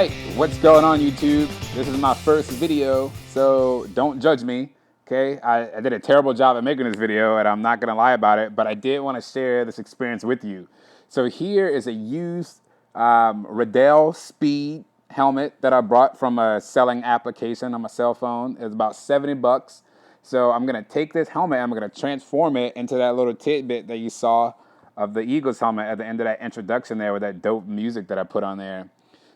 Alright, what's going on YouTube? This is my first video, so don't judge me, okay? I did a terrible job at making this video, and I'm not going to lie about it, but I did want to share this experience with you. So here is a used Riddel Speed helmet that I brought from a selling application on my cell phone. It's about 70 bucks. So I'm going to take this helmet, I'm going to transform it into that little tidbit that you saw of the Eagles helmet at the end of that introduction there with that dope music that I put on there.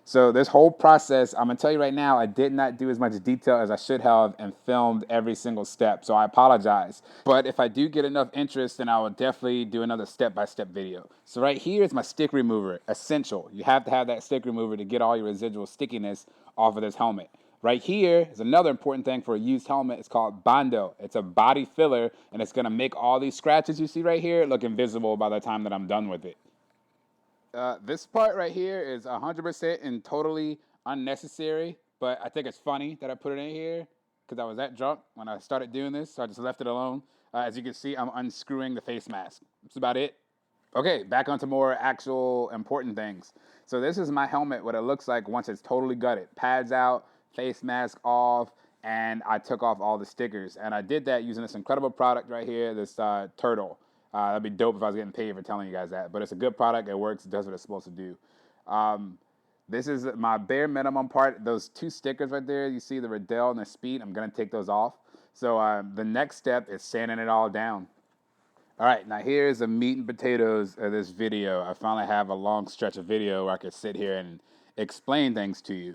So this whole process, I'm going to tell you right now, I did not do as much detail as I should have and filmed every single step. So I apologize. But if I do get enough interest, then I will definitely do another step-by-step video. So right here is my stick remover, essential. You have to have that stick remover to get all your residual stickiness off of this helmet. Right here is another important thing for a used helmet. It's called Bondo. It's a body filler, and it's going to make all these scratches you see right here look invisible by the time that I'm done with it. This part right here is 100% and totally unnecessary, but I think it's funny that I put it in here because I was that drunk when I started doing this, so I just left it alone. As you can see, I'm unscrewing the face mask. That's about it. Okay, back onto more actual important things. So this is my helmet, what it looks like once it's totally gutted. Pads out, face mask off, and I took off all the stickers. And I did that using this incredible product right here, this Turtle. That'd be dope if I was getting paid for telling you guys that. But it's a good product. It works. It does what it's supposed to do. This is my bare minimum part. Those two stickers right there, you see the Riddel and the Speed. I'm going to take those off. So the next step is sanding it all down. All right, now here's the meat and potatoes of this video. I finally have a long stretch of video where I could sit here and explain things to you.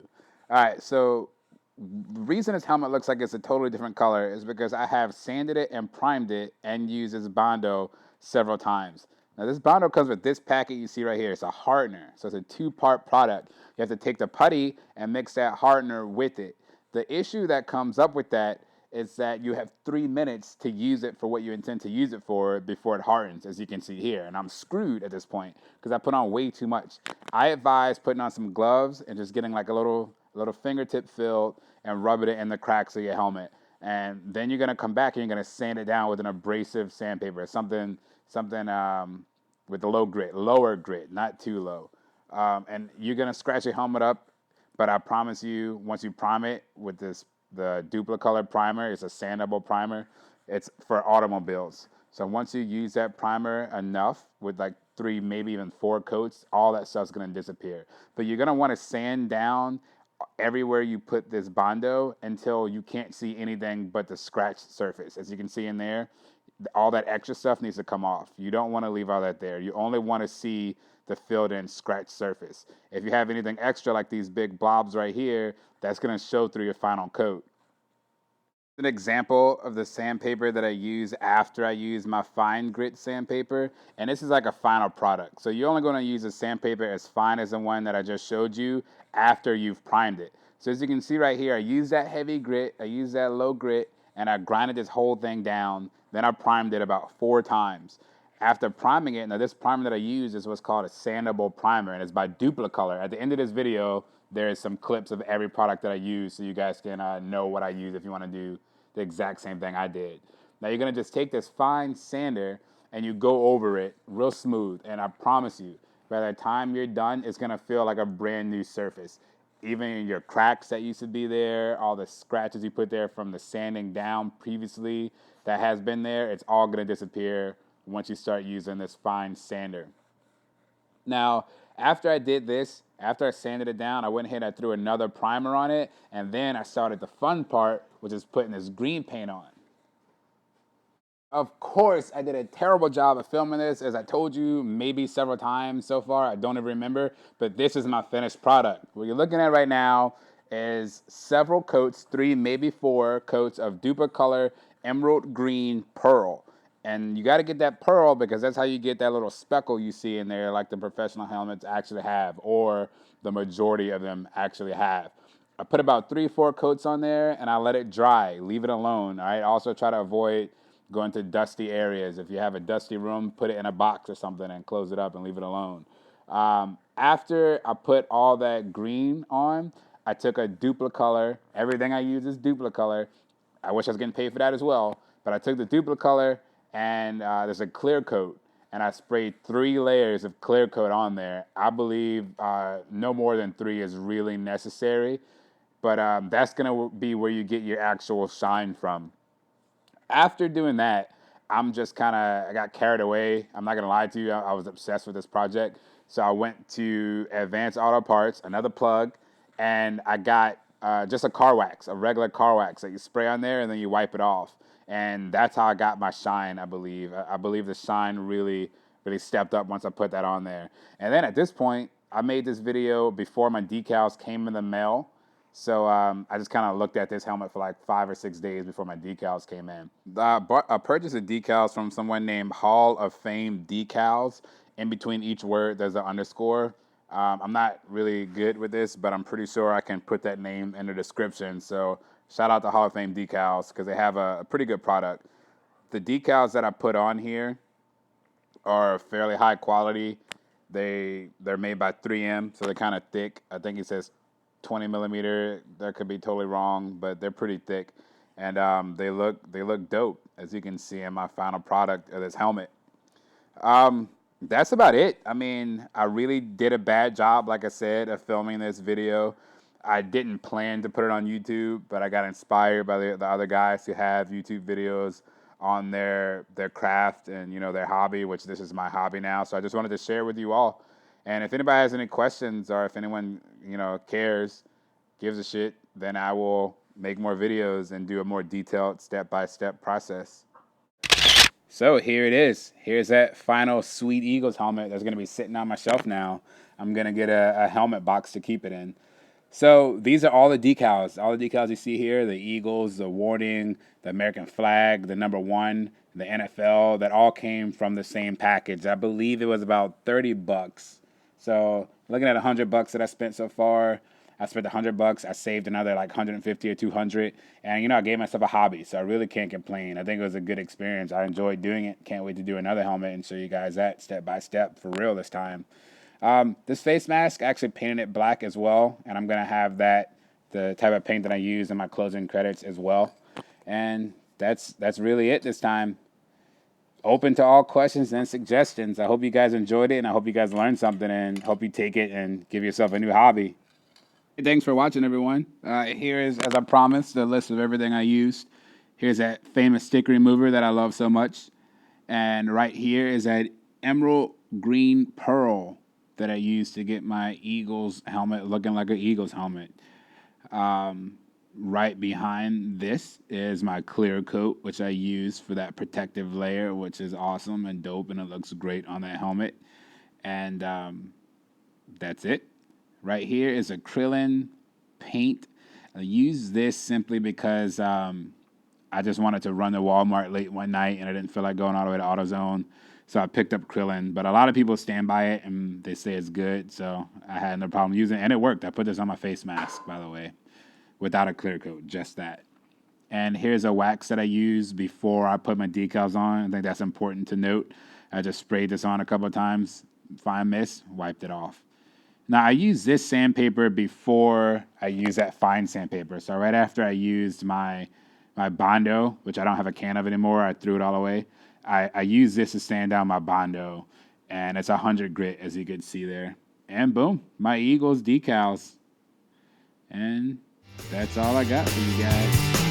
All right, so the reason this helmet looks like it's a totally different color is because I have sanded it and primed it and used this Bondo several times. Now this Bondo comes with this packet you see right here. It's a hardener, so it's a two-part product. You have to take the putty and mix that hardener with it. The issue that comes up with that is that you have 3 minutes to use it for what you intend to use it for before it hardens, as you can see here. And I'm screwed at this point because I put on way too much. I advise putting on some gloves and just getting like a little fingertip filled and rubbing it in the cracks of your helmet. And then you're gonna come back and you're gonna sand it down with an abrasive sandpaper, something with a lower grit, not too low. And you're gonna scratch your helmet up, but I promise you, once you prime it with the Duplicolor primer, it's a sandable primer. It's for automobiles. So once you use that primer enough with like 3, maybe even 4 coats, all that stuff's gonna disappear. But you're gonna wanna sand down everywhere you put this Bondo until you can't see anything but the scratched surface. As you can see in there, all that extra stuff needs to come off. You don't wanna leave all that there. You only wanna see the filled in scratched surface. If you have anything extra like these big blobs right here, that's gonna show through your final coat. An example of the sandpaper that I use after I use my fine grit sandpaper, and this is like a final product. So you're only gonna use a sandpaper as fine as the one that I just showed you after you've primed it. So as you can see right here, I use that heavy grit, I use that low grit, and I grinded this whole thing down. Then I primed it about 4 times. After priming it, now this primer that I use is what's called a sandable primer, and it's by Duplicolor. At the end of this video, there is some clips of every product that I use so you guys can know what I use if you want to do the exact same thing I did. Now you're going to just take this fine sander and you go over it real smooth, and I promise you, by the time you're done, it's going to feel like a brand new surface. Even your cracks that used to be there, all the scratches you put there from the sanding down previously that has been there, it's all going to disappear once you start using this fine sander. Now, after I did this, after I sanded it down, I went ahead and I threw another primer on it, and then I started the fun part, which is putting this green paint on. Of course, I did a terrible job of filming this, as I told you maybe several times so far. I don't even remember, but this is my finished product. What you're looking at right now is several coats, 3, maybe 4 coats of Duplicolor Emerald Green Pearl. And you got to get that pearl because that's how you get that little speckle you see in there like the professional helmets actually have, or the majority of them actually have. I put about 3 or 4 coats on there and I let it dry, leave it alone. I also try to avoid going to dusty areas. If you have a dusty room, put it in a box or something and close it up and leave it alone. After I put all that green on, I took a Duplicolor. Everything I use is Duplicolor. I wish I was getting paid for that as well, but I took the Duplicolor and there's a clear coat, and I sprayed 3 layers of clear coat on there. I believe no more than 3 is really necessary, but that's gonna be where you get your actual shine from. After doing that, I got carried away. I'm not gonna lie to you, I was obsessed with this project. So I went to Advanced Auto Parts, another plug, and I got just a car wax, a regular car wax that you spray on there and then you wipe it off. And that's how I got my shine, I believe. I believe the shine really stepped up once I put that on there. And then at this point, I made this video before my decals came in the mail. So I just kind of looked at this helmet for like 5 or 6 days before my decals came in. I purchased the decals from someone named Hall of Fame Decals. In between each word, there's an underscore. I'm not really good with this, but I'm pretty sure I can put that name in the description. So shout out to Hall of Fame Decals because they have a pretty good product. The decals that I put on here are fairly high quality. They're made by 3M, so they're kind of thick. I think it says 20 millimeter. That could be totally wrong, but they're pretty thick, and they look dope, as you can see in my final product of this helmet. That's about it. I mean, I really did a bad job, like I said, of filming this video. I didn't plan to put it on YouTube, but I got inspired by the other guys who have YouTube videos on their craft and, you know, their hobby, which this is my hobby now. So I just wanted to share with you all. And if anybody has any questions or if anyone, you know, cares, gives a shit, then I will make more videos and do a more detailed step-by-step process. So here it is. Here's that final Sweet Eagles helmet that's going to be sitting on my shelf now. I'm going to get a helmet box to keep it in. So these are all the decals. All the decals you see here, the Eagles, the warning, the American flag, the number 1, the NFL, that all came from the same package. I believe it was about 30 bucks. So looking at $100 that I spent so far, I spent $100. I saved another like 150 or 200. And, you know, I gave myself a hobby, so I really can't complain. I think it was a good experience. I enjoyed doing it. Can't wait to do another helmet and show you guys that step by step for real this time. This face mask, I actually painted it black as well, and I'm going to have that, the type of paint that I use in my closing credits as well. And that's really it this time. Open to all questions and suggestions. I hope you guys enjoyed it, and I hope you guys learned something, and hope you take it and give yourself a new hobby. Hey, thanks for watching, everyone. Here is, as I promised, the list of everything I used. Here's that famous stick remover that I love so much. And right here is that emerald green pearl that I used to get my Eagles helmet looking like an Eagles helmet. Right behind this is my clear coat, which I use for that protective layer, which is awesome and dope, and it looks great on that helmet. And that's it. Right here is acrylic paint. I use this simply because I just wanted to run to Walmart late one night, and I didn't feel like going all the way to AutoZone. So I picked up acrylic, but a lot of people stand by it, and they say it's good, so I had no problem using it, and it worked. I put this on my face mask, by the way, without a clear coat, just that. And here's a wax that I used before I put my decals on. I think that's important to note. I just sprayed this on a couple of times, fine mist, wiped it off. Now, I used this sandpaper before I used that fine sandpaper. So right after I used my Bondo, which I don't have a can of anymore, I threw it all away. I used this to sand down my Bondo, and it's 100 grit, as you can see there. And boom, my Eagles decals. And that's all I got for you guys.